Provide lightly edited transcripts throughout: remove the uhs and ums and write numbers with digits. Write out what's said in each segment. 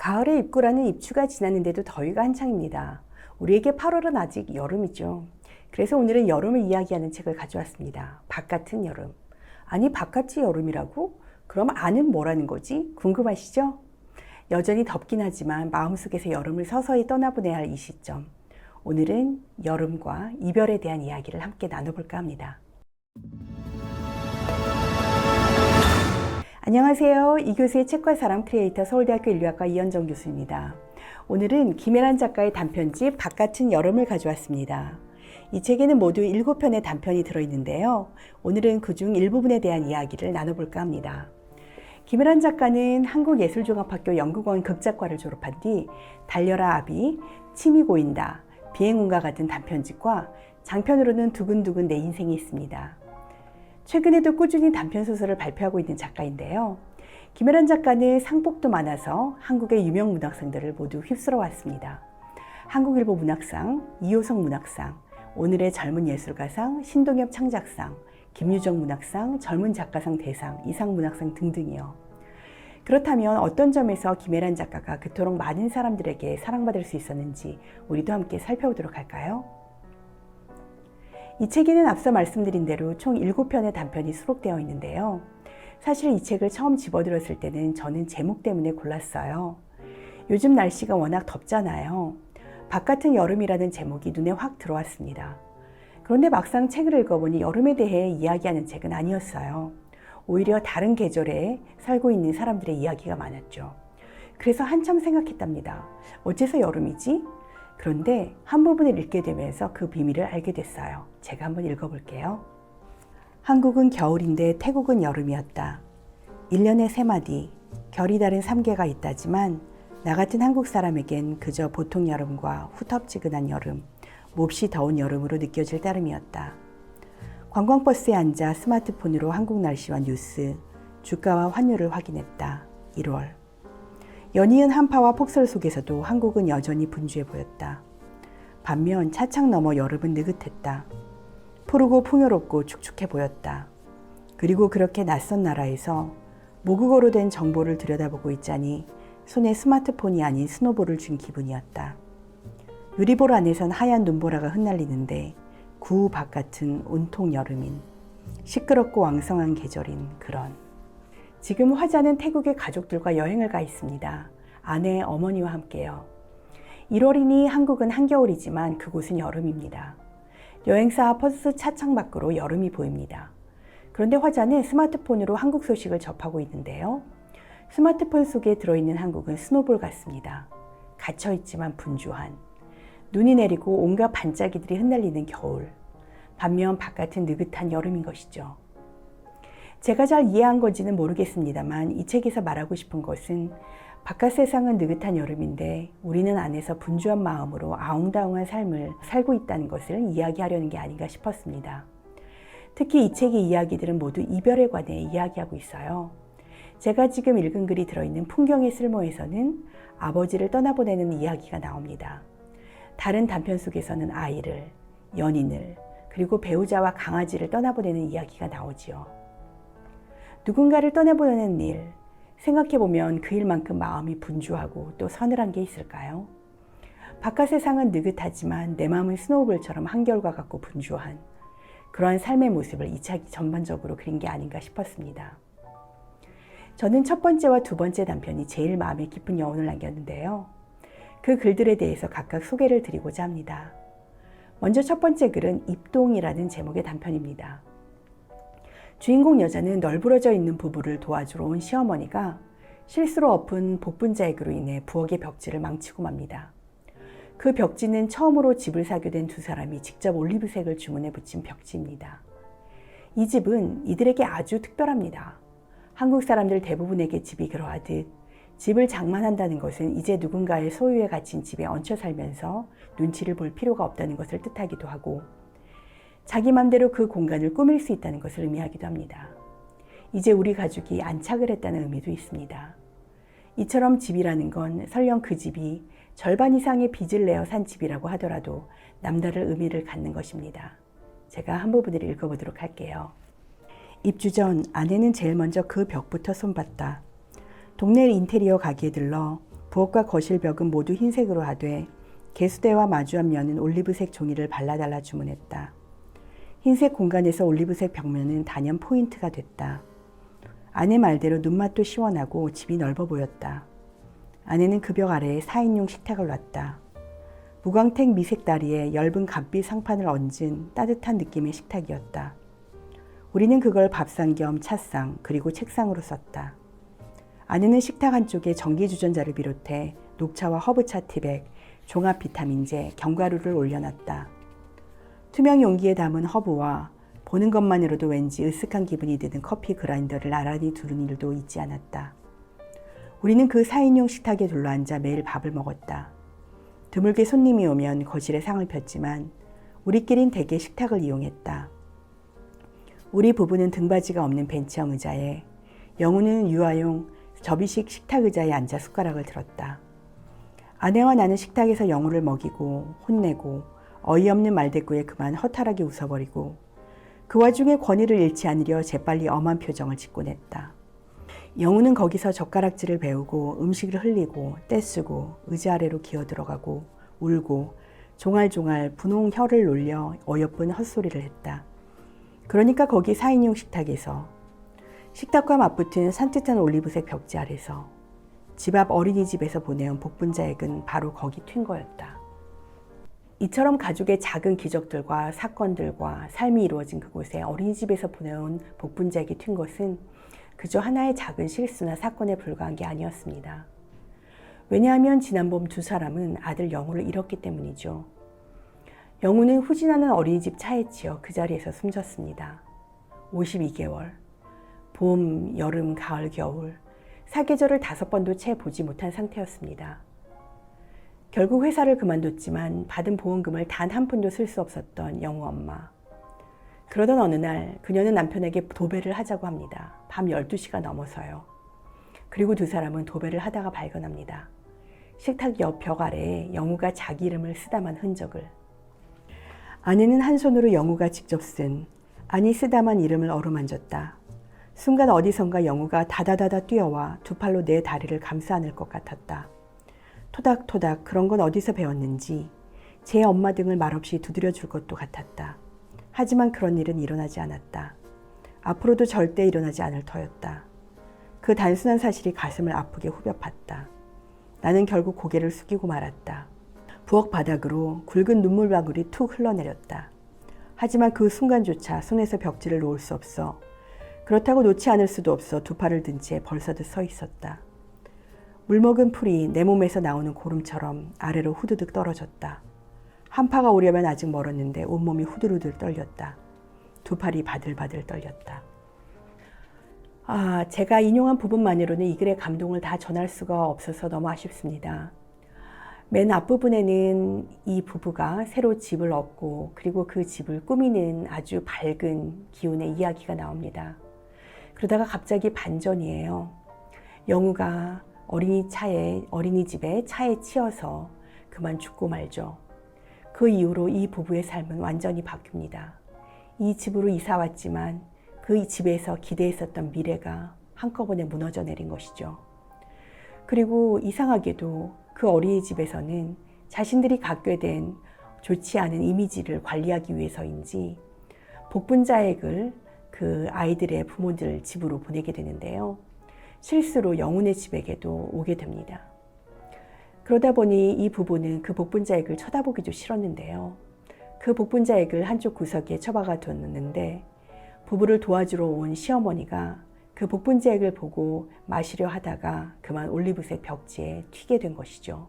가을의 입구라는 입추가 지났는데도 더위가 한창입니다. 우리에게 8월은 아직 여름이죠. 그래서 오늘은 여름을 이야기하는 책을 가져왔습니다. 바깥은 여름. 아니, 바깥이 여름이라고? 그럼 안은 뭐라는 거지? 궁금하시죠? 여전히 덥긴 하지만 마음속에서 여름을 서서히 떠나보내야 할 이 시점. 오늘은 여름과 이별에 대한 이야기를 함께 나눠볼까 합니다. 안녕하세요. 이 교수의 책과 사람 크리에이터 서울대학교 인류학과 이현정 교수입니다. 오늘은 김혜란 작가의 단편집 바깥은 여름을 가져왔습니다. 이 책에는 모두 7편의 단편이 들어있는데요. 오늘은 그중 일부분에 대한 이야기를 나눠볼까 합니다. 김혜란 작가는 한국예술종합학교 연극원 극작과를 졸업한 뒤 달려라 아비, 침이 고인다, 비행운과 같은 단편집과 장편으로는 두근두근 내 인생이 있습니다. 최근에도 꾸준히 단편소설을 발표하고 있는 작가인데요. 김혜란 작가는 상복도 많아서 한국의 유명 문학상들을 모두 휩쓸어 왔습니다. 한국일보 문학상, 이효성 문학상, 오늘의 젊은 예술가상, 신동엽 창작상, 김유정 문학상, 젊은 작가상 대상, 이상 문학상 등등이요. 그렇다면 어떤 점에서 김혜란 작가가 그토록 많은 사람들에게 사랑받을 수 있었는지 우리도 함께 살펴보도록 할까요? 이 책에는 앞서 말씀드린 대로 총 7편의 단편이 수록되어 있는데요. 사실 이 책을 처음 집어들었을 때는 저는 제목 때문에 골랐어요. 요즘 날씨가 워낙 덥잖아요. 바깥은 여름이라는 제목이 눈에 확 들어왔습니다. 그런데 막상 책을 읽어보니 여름에 대해 이야기하는 책은 아니었어요. 오히려 다른 계절에 살고 있는 사람들의 이야기가 많았죠. 그래서 한참 생각했답니다. 어째서 여름이지? 그런데 한 부분을 읽게 되면서 그 비밀을 알게 됐어요. 제가 한번 읽어볼게요. 한국은 겨울인데 태국은 여름이었다. 1년에 3마디, 결이 다른 3개가 있다지만 나 같은 한국 사람에겐 그저 보통 여름과 후텁지근한 여름, 몹시 더운 여름으로 느껴질 따름이었다. 관광버스에 앉아 스마트폰으로 한국 날씨와 뉴스, 주가와 환율을 확인했다. 1월. 연이은 한파와 폭설 속에서도 한국은 여전히 분주해 보였다. 반면 차창 너머 여름은 느긋했다. 푸르고 풍요롭고 축축해 보였다. 그리고 그렇게 낯선 나라에서 모국어로 된 정보를 들여다보고 있자니 손에 스마트폰이 아닌 스노볼을 쥔 기분이었다. 유리볼 안에선 하얀 눈보라가 흩날리는데 구우 바깥은 온통 여름인, 시끄럽고 왕성한 계절인 그런. 지금 화자는 태국의 가족들과 여행을 가 있습니다. 아내, 어머니와 함께요. 1월이니 한국은 한겨울이지만 그곳은 여름입니다. 여행사 버스 차창 밖으로 여름이 보입니다. 그런데 화자는 스마트폰으로 한국 소식을 접하고 있는데요. 스마트폰 속에 들어있는 한국은 스노볼 같습니다. 갇혀있지만 분주한. 눈이 내리고 온갖 반짝이들이 흩날리는 겨울. 반면 바깥은 느긋한 여름인 것이죠. 제가 잘 이해한 건지는 모르겠습니다만 이 책에서 말하고 싶은 것은 바깥 세상은 느긋한 여름인데 우리는 안에서 분주한 마음으로 아웅다웅한 삶을 살고 있다는 것을 이야기하려는 게 아닌가 싶었습니다. 특히 이 책의 이야기들은 모두 이별에 관해 이야기하고 있어요. 제가 지금 읽은 글이 들어있는 풍경의 쓸모에서는 아버지를 떠나보내는 이야기가 나옵니다. 다른 단편 속에서는 아이를, 연인을, 그리고 배우자와 강아지를 떠나보내는 이야기가 나오지요. 누군가를 떠나보내는 일, 생각해보면 그 일만큼 마음이 분주하고 또 서늘한 게 있을까요? 바깥 세상은 느긋하지만 내 마음은 스노우볼처럼 한결과 같고 분주한 그러한 삶의 모습을 이 책이 전반적으로 그린 게 아닌가 싶었습니다. 저는 첫 번째와 두 번째 단편이 제일 마음에 깊은 여운을 남겼는데요. 그 글들에 대해서 각각 소개를 드리고자 합니다. 먼저 첫 번째 글은 입동이라는 제목의 단편입니다. 주인공 여자는 널브러져 있는 부부를 도와주러 온 시어머니가 실수로 엎은 복분자액으로 인해 부엌의 벽지를 망치고 맙니다. 그 벽지는 처음으로 집을 사게 된 두 사람이 직접 올리브색을 주문해 붙인 벽지입니다. 이 집은 이들에게 아주 특별합니다. 한국 사람들 대부분에게 집이 그러하듯 집을 장만한다는 것은 이제 누군가의 소유에 갇힌 집에 얹혀 살면서 눈치를 볼 필요가 없다는 것을 뜻하기도 하고 자기 맘대로 그 공간을 꾸밀 수 있다는 것을 의미하기도 합니다. 이제 우리 가족이 안착을 했다는 의미도 있습니다. 이처럼 집이라는 건 설령 그 집이 절반 이상의 빚을 내어 산 집이라고 하더라도 남다른 의미를 갖는 것입니다. 제가 한 부분을 읽어보도록 할게요. 입주 전 아내는 제일 먼저 그 벽부터 손봤다. 동네 인테리어 가게에 들러 부엌과 거실 벽은 모두 흰색으로 하되 개수대와 마주한 면은 올리브색 종이를 발라달라 주문했다. 흰색 공간에서 올리브색 벽면은 단연 포인트가 됐다. 아내 말대로 눈맛도 시원하고 집이 넓어 보였다. 아내는 그 벽 아래에 4인용 식탁을 놨다. 무광택 미색 다리에 엷은 gam빛 상판을 얹은 따뜻한 느낌의 식탁이었다. 우리는 그걸 밥상 겸 찻상 그리고 책상으로 썼다. 아내는 식탁 한쪽에 전기주전자를 비롯해 녹차와 허브차 티백, 종합 비타민제, 견과류를 올려놨다. 투명 용기에 담은 허브와 보는 것만으로도 왠지 으쓱한 기분이 드는 커피 그라인더를 나란히 두는 일도 있지 않았다. 우리는 그 4인용 식탁에 둘러앉아 매일 밥을 먹었다. 드물게 손님이 오면 거실에 상을 폈지만 우리끼린 대개 식탁을 이용했다. 우리 부부는 등받이가 없는 벤치형 의자에, 영우는 유아용 접이식 식탁 의자에 앉아 숟가락을 들었다. 아내와 나는 식탁에서 영우를 먹이고 혼내고 어이없는 말대꾸에 그만 허탈하게 웃어버리고 그 와중에 권위를 잃지 않으려 재빨리 엄한 표정을 짓곤 했다. 영우는 거기서 젓가락질을 배우고 음식을 흘리고 떼쓰고 의자 아래로 기어들어가고 울고 종알종알 분홍 혀를 놀려 어여쁜 헛소리를 했다. 그러니까 거기 4인용 식탁에서, 식탁과 맞붙은 산뜻한 올리브색 벽지 아래서, 집 앞 어린이집에서 보내온 복분자액은 바로 거기 튄 거였다. 이처럼 가족의 작은 기적들과 사건들과 삶이 이루어진 그곳에 어린이집에서 보내온 복분자액이 튄 것은 그저 하나의 작은 실수나 사건에 불과한 게 아니었습니다. 왜냐하면 지난봄 두 사람은 아들 영우를 잃었기 때문이죠. 영우는 후진하는 어린이집 차에 치여 그 자리에서 숨졌습니다. 52개월, 봄, 여름, 가을, 겨울, 사계절을 5번도 채 보지 못한 상태였습니다. 결국 회사를 그만뒀지만 받은 보험금을 단 한 푼도 쓸 수 없었던 영우 엄마. 그러던 어느 날 그녀는 남편에게 도배를 하자고 합니다. 밤 12시가 넘어서요. 그리고 두 사람은 도배를 하다가 발견합니다. 식탁 옆 벽 아래에 영우가 자기 이름을 쓰다만 흔적을. 아내는 한 손으로 영우가 직접 쓴, 아니 쓰다만 이름을 어루만졌다. 순간 어디선가 영우가 다다다다 뛰어와 두 팔로 내 다리를 감싸 안을 것 같았다. 토닥토닥 그런 건 어디서 배웠는지 제 엄마 등을 말없이 두드려 줄 것도 같았다. 하지만 그런 일은 일어나지 않았다. 앞으로도 절대 일어나지 않을 터였다. 그 단순한 사실이 가슴을 아프게 후벼 팠다. 나는 결국 고개를 숙이고 말았다. 부엌 바닥으로 굵은 눈물방울이 툭 흘러내렸다. 하지만 그 순간조차 손에서 벽지를 놓을 수 없어, 그렇다고 놓지 않을 수도 없어 두 팔을 든 채 벌서듯 서 있었다. 물먹은 풀이 내 몸에서 나오는 고름처럼 아래로 후두둑 떨어졌다. 한파가 오려면 아직 멀었는데 온몸이 후들후들 떨렸다. 두 팔이 바들바들 떨렸다. 제가 인용한 부분만으로는 이 글의 감동을 다 전할 수가 없어서 너무 아쉽습니다. 맨 앞부분에는 이 부부가 새로 집을 얻고 그리고 그 집을 꾸미는 아주 밝은 기운의 이야기가 나옵니다. 그러다가 갑자기 반전이에요. 영우가 어린이집에 차에 치여서 그만 죽고 말죠. 그 이후로 이 부부의 삶은 완전히 바뀝니다. 이 집으로 이사 왔지만 그 집에서 기대했었던 미래가 한꺼번에 무너져 내린 것이죠. 그리고 이상하게도 그 어린이집에서는 자신들이 갖게 된 좋지 않은 이미지를 관리하기 위해서인지 복분자액을 그 아이들의 부모들 집으로 보내게 되는데요. 실수로 영훈의 집에게도 오게 됩니다. 그러다 보니 이 부부는 그 복분자액을 쳐다보기도 싫었는데요. 그 복분자액을 한쪽 구석에 처박아 뒀는데 부부를 도와주러 온 시어머니가 그 복분자액을 보고 마시려 하다가 그만 올리브색 벽지에 튀게 된 것이죠.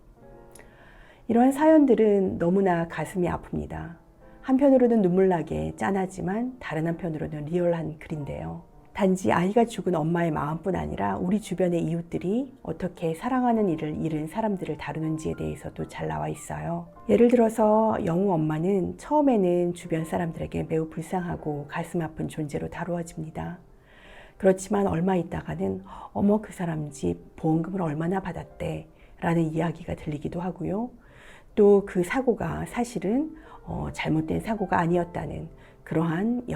이러한 사연들은 너무나 가슴이 아픕니다. 한편으로는 눈물나게 짠하지만 다른 한편으로는 리얼한 글인데요. 단지 아이가 죽은 엄마의 마음뿐 아니라 우리 주변의 이웃들이 어떻게 사랑하는 이를 잃은 사람들을 다루는지에 대해서도 잘 나와 있어요. 예를 들어서 영우 엄마는 처음에는 주변 사람들에게 매우 불쌍하고 가슴 아픈 존재로 다루어집니다. 그렇지만 얼마 있다가는 어머 그 사람 집 보험금을 얼마나 받았대 라는 이야기가 들리기도 하고요. 또 그 사고가 사실은 잘못된 사고가 아니었다는 그러한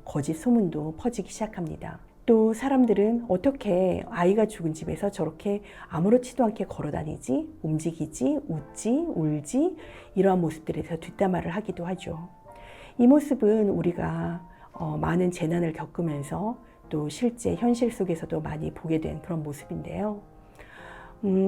거짓 소문도 퍼지기 시작합니다. 또 사람들은 어떻게 아이가 죽은 집에서 저렇게 아무렇지도 않게 걸어 다니지, 움직이지, 웃지, 울지, 이러한 모습들에서 뒷담화를 하기도 하죠. 이 모습은 우리가 많은 재난을 겪으면서 또 실제 현실 속에서도 많이 보게 된 그런 모습인데요.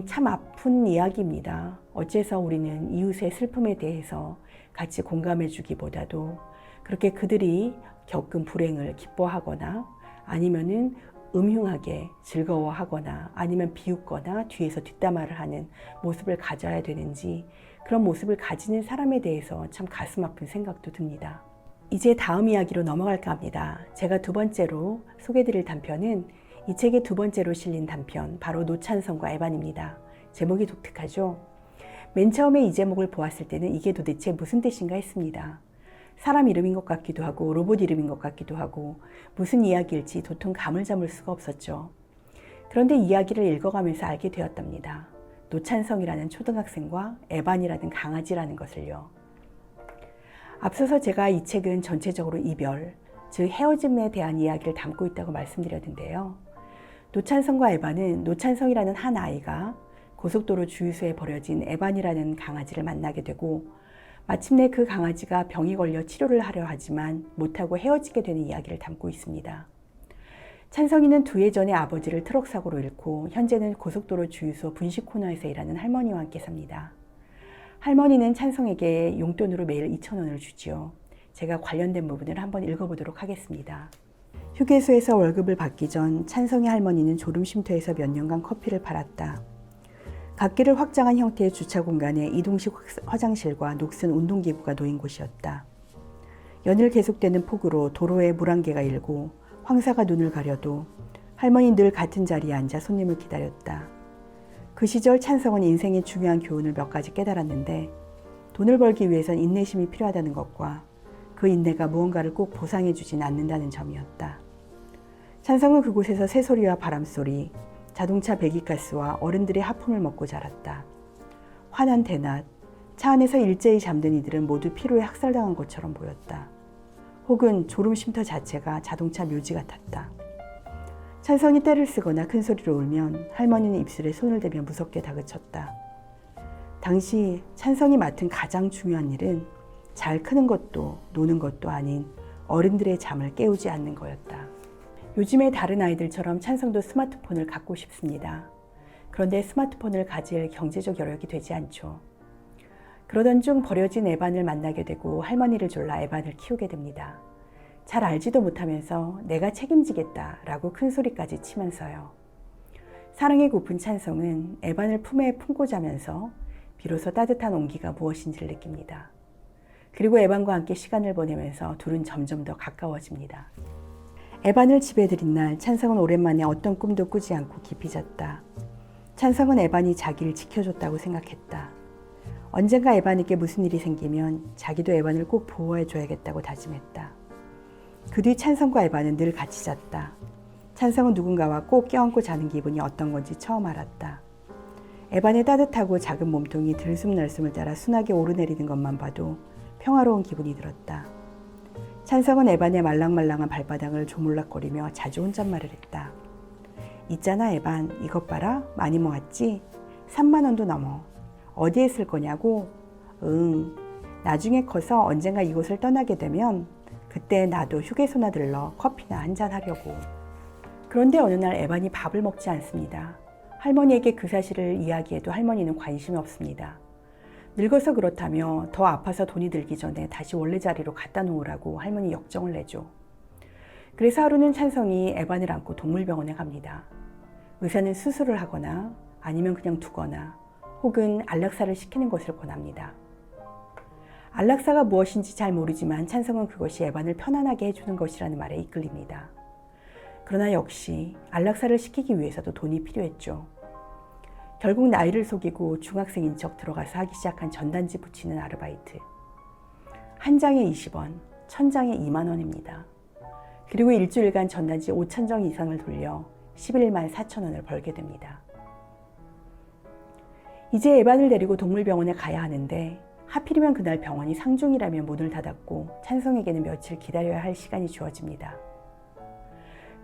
참 아픈 이야기입니다. 어째서 우리는 이웃의 슬픔에 대해서 같이 공감해 주기보다도 그렇게 그들이 겪은 불행을 기뻐하거나 아니면은 음흉하게 즐거워하거나 아니면 비웃거나 뒤에서 뒷담화를 하는 모습을 가져야 되는지, 그런 모습을 가지는 사람에 대해서 참 가슴 아픈 생각도 듭니다. 이제 다음 이야기로 넘어갈까 합니다. 제가 두 번째로 소개드릴 단편은 이 책의 두 번째로 실린 단편, 바로 노찬성과 에반입니다. 제목이 독특하죠? 맨 처음에 이 제목을 보았을 때는 이게 도대체 무슨 뜻인가 했습니다. 사람 이름인 것 같기도 하고 로봇 이름인 것 같기도 하고 무슨 이야기일지 도통 감을 잡을 수가 없었죠. 그런데 이야기를 읽어가면서 알게 되었답니다. 노찬성이라는 초등학생과 에반이라는 강아지라는 것을요. 앞서서 제가 이 책은 전체적으로 이별, 즉 헤어짐에 대한 이야기를 담고 있다고 말씀드렸는데요. 노찬성과 에반은 노찬성이라는 한 아이가 고속도로 주유소에 버려진 에반이라는 강아지를 만나게 되고 마침내 그 강아지가 병이 걸려 치료를 하려 하지만 못하고 헤어지게 되는 이야기를 담고 있습니다. 찬성이는 2해 전에 아버지를 트럭 사고로 잃고 현재는 고속도로 주유소 분식 코너에서 일하는 할머니와 함께 삽니다. 할머니는 찬성에게 용돈으로 매일 2,000원을 주지요. 제가 관련된 부분을 한번 읽어보도록 하겠습니다. 휴게소에서 월급을 받기 전 찬성의 할머니는 졸음쉼터에서 몇 년간 커피를 팔았다. 갓길을 확장한 형태의 주차 공간에 이동식 화장실과 녹슨 운동기구가 놓인 곳이었다. 연일 계속되는 폭우로 도로에 물안개가 일고 황사가 눈을 가려도 할머니는 늘 같은 자리에 앉아 손님을 기다렸다. 그 시절 찬성은 인생의 중요한 교훈을 몇 가지 깨달았는데 돈을 벌기 위해선 인내심이 필요하다는 것과 그 인내가 무언가를 꼭 보상해 주진 않는다는 점이었다. 찬성은 그곳에서 새소리와 바람소리, 자동차 배기가스와 어른들의 하품을 먹고 자랐다. 환한 대낮, 차 안에서 일제히 잠든 이들은 모두 피로에 학살당한 것처럼 보였다. 혹은 졸음쉼터 자체가 자동차 묘지 같았다. 찬성이 떼를 쓰거나 큰 소리로 울면 할머니는 입술에 손을 대며 무섭게 다그쳤다. 당시 찬성이 맡은 가장 중요한 일은 잘 크는 것도 노는 것도 아닌 어른들의 잠을 깨우지 않는 거였다. 요즘의 다른 아이들처럼 찬성도 스마트폰을 갖고 싶습니다. 그런데 스마트폰을 가질 경제적 여력이 되지 않죠. 그러던 중 버려진 에반을 만나게 되고 할머니를 졸라 에반을 키우게 됩니다. 잘 알지도 못하면서 내가 책임지겠다라고 큰 소리까지 치면서요. 사랑에 고픈 찬성은 에반을 품에 품고 자면서 비로소 따뜻한 온기가 무엇인지를 느낍니다. 그리고 에반과 함께 시간을 보내면서 둘은 점점 더 가까워집니다. 에반을 집에 들인 날 찬성은 오랜만에 어떤 꿈도 꾸지 않고 깊이 잤다. 찬성은 에반이 자기를 지켜줬다고 생각했다. 언젠가 에반에게 무슨 일이 생기면 자기도 에반을 꼭 보호해줘야겠다고 다짐했다. 그 뒤 찬성과 에반은 늘 같이 잤다. 찬성은 누군가와 꼭 껴안고 자는 기분이 어떤 건지 처음 알았다. 에반의 따뜻하고 작은 몸통이 들숨날숨을 따라 순하게 오르내리는 것만 봐도 평화로운 기분이 들었다. 찬성은 에반의 말랑말랑한 발바닥을 조물락거리며 자주 혼잣말을 했다. 있잖아 에반, 이것 봐라, 많이 모았지? 3만 원도 넘어. 어디에 쓸 거냐고? 응, 나중에 커서 언젠가 이곳을 떠나게 되면 그때 나도 휴게소나 들러 커피나 한잔 하려고. 그런데 어느 날 에반이 밥을 먹지 않습니다. 할머니에게 그 사실을 이야기해도 할머니는 관심이 없습니다. 늙어서 그렇다며 더 아파서 돈이 들기 전에 다시 원래 자리로 갖다 놓으라고 할머니 역정을 내죠. 그래서 하루는 찬성이 에반을 안고 동물병원에 갑니다. 의사는 수술을 하거나 아니면 그냥 두거나 혹은 안락사를 시키는 것을 권합니다. 안락사가 무엇인지 잘 모르지만 찬성은 그것이 에반을 편안하게 해주는 것이라는 말에 이끌립니다. 그러나 역시 안락사를 시키기 위해서도 돈이 필요했죠. 결국 나이를 속이고 중학생인 척 들어가서 하기 시작한 전단지 붙이는 아르바이트. 한 장에 20원, 1000장에 2만 원입니다. 그리고 일주일간 전단지 5,000장 이상을 돌려 11만 4천 원을 벌게 됩니다. 이제 에반을 데리고 동물병원에 가야 하는데 하필이면 그날 병원이 상중이라며 문을 닫았고 찬성에게는 며칠 기다려야 할 시간이 주어집니다.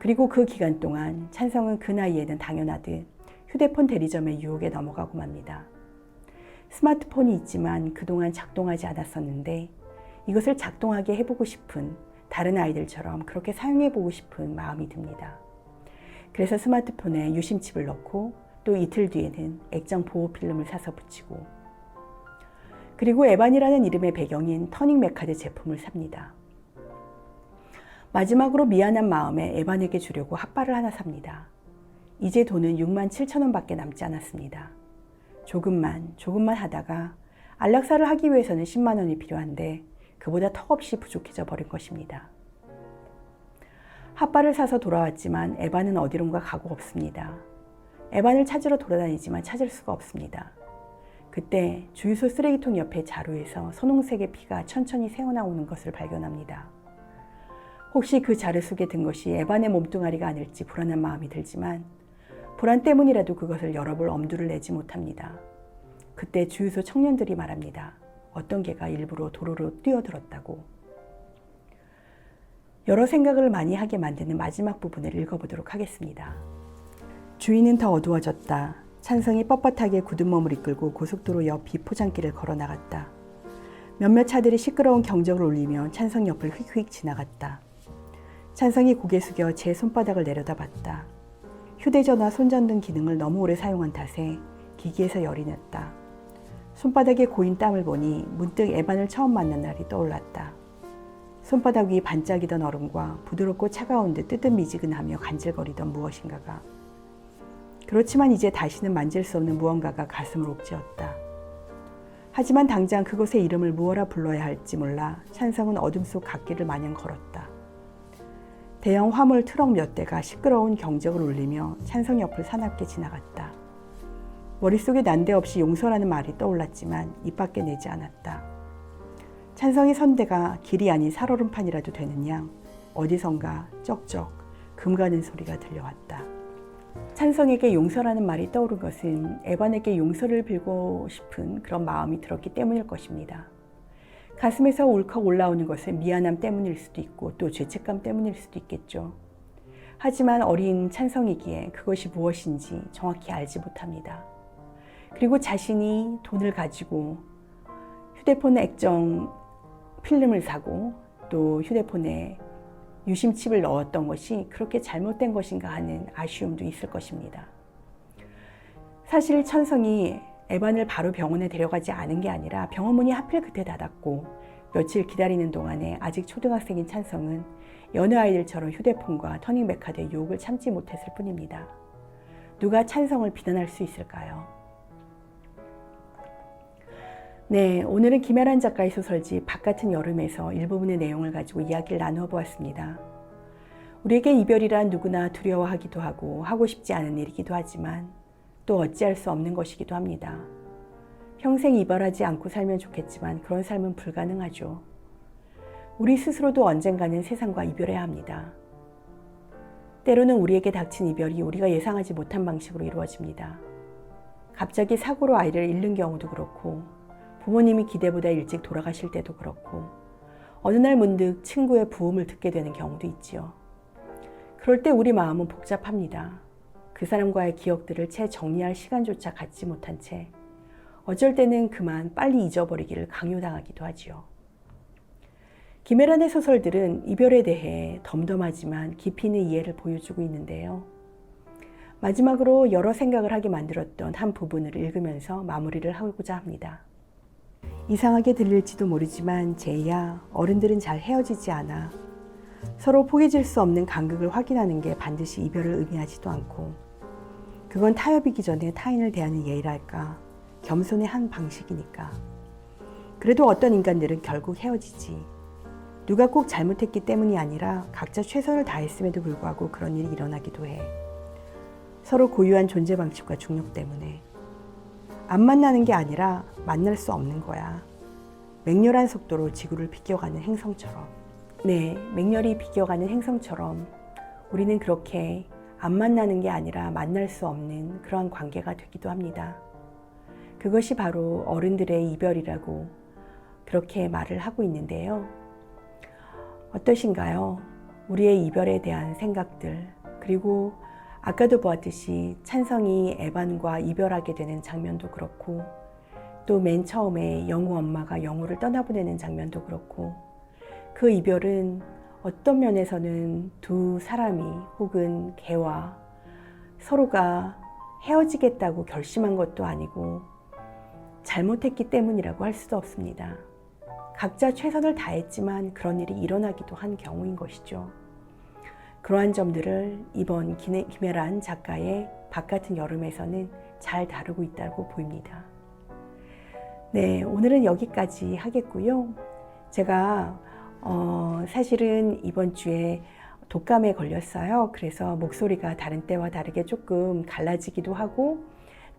그리고 그 기간 동안 찬성은 그 나이에는 당연하듯 휴대폰 대리점의 유혹에 넘어가고 맙니다. 스마트폰이 있지만 그동안 작동하지 않았었는데 이것을 작동하게 해보고 싶은, 다른 아이들처럼 그렇게 사용해보고 싶은 마음이 듭니다. 그래서 스마트폰에 유심칩을 넣고 또 이틀 뒤에는 액정 보호 필름을 사서 붙이고, 그리고 에반이라는 이름의 배경인 터닝 메카드 제품을 삽니다. 마지막으로 미안한 마음에 에반에게 주려고 핫바를 하나 삽니다. 이제 돈은 67,000원 밖에 남지 않았습니다. 조금만 하다가 안락사를 하기 위해서는 10만 원이 필요한데 그보다 턱없이 부족해져 버린 것입니다. 핫바를 사서 돌아왔지만 에반은 어디론가 가고 없습니다. 에반을 찾으러 돌아다니지만 찾을 수가 없습니다. 그때 주유소 쓰레기통 옆의 자루에서 선홍색의 피가 천천히 새어나오는 것을 발견합니다. 혹시 그 자루 속에 든 것이 에반의 몸뚱아리가 아닐지 불안한 마음이 들지만 불안 때문이라도 그것을 열어볼 엄두를 내지 못합니다. 그때 주유소 청년들이 말합니다. 어떤 개가 일부러 도로로 뛰어들었다고. 여러 생각을 많이 하게 만드는 마지막 부분을 읽어보도록 하겠습니다. 주위는 더 어두워졌다. 찬성이 뻣뻣하게 굳은 몸을 이끌고 고속도로 옆 비포장길을 걸어 나갔다. 몇몇 차들이 시끄러운 경적을 울리며 찬성 옆을 휙휙 지나갔다. 찬성이 고개 숙여 제 손바닥을 내려다봤다. 휴대전화 손전등 기능을 너무 오래 사용한 탓에 기기에서 열이 났다. 손바닥에 고인 땀을 보니 문득 에반을 처음 만난 날이 떠올랐다. 손바닥 위 반짝이던 얼음과 부드럽고 차가운 듯 뜨뜻미지근하며 간질거리던 무엇인가가. 그렇지만 이제 다시는 만질 수 없는 무언가가 가슴을 옥죄었다. 하지만 당장 그곳의 이름을 무엇라 불러야 할지 몰라 찬성은 어둠 속 갓길을 마냥 걸었다. 대형 화물 트럭 몇 대가 시끄러운 경적을 울리며 찬성 옆을 사납게 지나갔다. 머릿속에 난데없이 용서라는 말이 떠올랐지만 입 밖에 내지 않았다. 찬성이 선 데가 길이 아닌 살얼음판이라도 되는 양 어디선가 쩍쩍 금 가는 소리가 들려왔다. 찬성에게 용서라는 말이 떠오른 것은 에반에게 용서를 빌고 싶은 그런 마음이 들었기 때문일 것입니다. 가슴에서 울컥 올라오는 것은 미안함 때문일 수도 있고 또 죄책감 때문일 수도 있겠죠. 하지만 어린 찬성이기에 그것이 무엇인지 정확히 알지 못합니다. 그리고 자신이 돈을 가지고 휴대폰 액정 필름을 사고 또 휴대폰에 유심칩을 넣었던 것이 그렇게 잘못된 것인가 하는 아쉬움도 있을 것입니다. 사실 찬성이 에반을 바로 병원에 데려가지 않은 게 아니라 병원 문이 하필 그때 닫았고 며칠 기다리는 동안에 아직 초등학생인 찬성은 여느 아이들처럼 휴대폰과 터닝 메카드의 유혹을 참지 못했을 뿐입니다. 누가 찬성을 비난할 수 있을까요? 네, 오늘은 김혜란 작가의 소설집 바깥은 여름에서 일부분의 내용을 가지고 이야기를 나누어 보았습니다. 우리에게 이별이란 누구나 두려워하기도 하고 하고 싶지 않은 일이기도 하지만 또 어찌할 수 없는 것이기도 합니다. 평생 이별하지 않고 살면 좋겠지만 그런 삶은 불가능하죠. 우리 스스로도 언젠가는 세상과 이별해야 합니다. 때로는 우리에게 닥친 이별이 우리가 예상하지 못한 방식으로 이루어집니다. 갑자기 사고로 아이를 잃는 경우도 그렇고 부모님이 기대보다 일찍 돌아가실 때도 그렇고 어느 날 문득 친구의 부음을 듣게 되는 경우도 있지요. 그럴 때 우리 마음은 복잡합니다. 그 사람과의 기억들을 채 정리할 시간조차 갖지 못한 채 어쩔 때는 그만 빨리 잊어버리기를 강요당하기도 하지요. 김혜란의 소설들은 이별에 대해 덤덤하지만 깊이 있는 이해를 보여주고 있는데요. 마지막으로 여러 생각을 하게 만들었던 한 부분을 읽으면서 마무리를 하고자 합니다. 이상하게 들릴지도 모르지만 제이야, 어른들은 잘 헤어지지 않아. 서로 포기질 수 없는 간극을 확인하는 게 반드시 이별을 의미하지도 않고 그건 타협이기 전에 타인을 대하는 예의랄까, 겸손의 한 방식이니까. 그래도 어떤 인간들은 결국 헤어지지. 누가 꼭 잘못했기 때문이 아니라 각자 최선을 다했음에도 불구하고 그런 일이 일어나기도 해. 서로 고유한 존재 방식과 중력 때문에. 안 만나는 게 아니라 만날 수 없는 거야. 맹렬한 속도로 지구를 비껴가는 행성처럼. 네, 맹렬히 비껴가는 행성처럼 우리는 그렇게 안 만나는 게 아니라 만날 수 없는 그러한 관계가 되기도 합니다. 그것이 바로 어른들의 이별이라고 그렇게 말을 하고 있는데요. 어떠신가요? 우리의 이별에 대한 생각들, 그리고 아까도 보았듯이 찬성이 에반과 이별하게 되는 장면도 그렇고, 또 맨 처음에 영우 엄마가 영우를 떠나보내는 장면도 그렇고, 그 이별은 어떤 면에서는 두 사람이 혹은 개와 서로가 헤어지겠다고 결심한 것도 아니고 잘못했기 때문이라고 할 수도 없습니다. 각자 최선을 다했지만 그런 일이 일어나기도 한 경우인 것이죠. 그러한 점들을 이번 김혜란 작가의 바깥은 여름에서는 잘 다루고 있다고 보입니다. 네, 오늘은 여기까지 하겠고요. 제가 사실은 이번 주에 독감에 걸렸어요. 그래서 목소리가 다른 때와 다르게 조금 갈라지기도 하고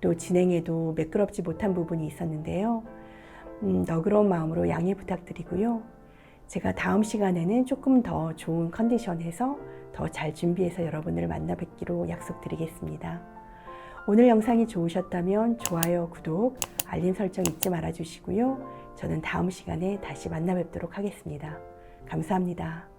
또 진행에도 매끄럽지 못한 부분이 있었는데요. 너그러운 마음으로 양해 부탁드리고요. 제가 다음 시간에는 조금 더 좋은 컨디션에서 더 잘 준비해서 여러분을 만나 뵙기로 약속드리겠습니다. 오늘 영상이 좋으셨다면 좋아요, 구독, 알림 설정 잊지 말아 주시고요. 저는 다음 시간에 다시 만나 뵙도록 하겠습니다. 감사합니다.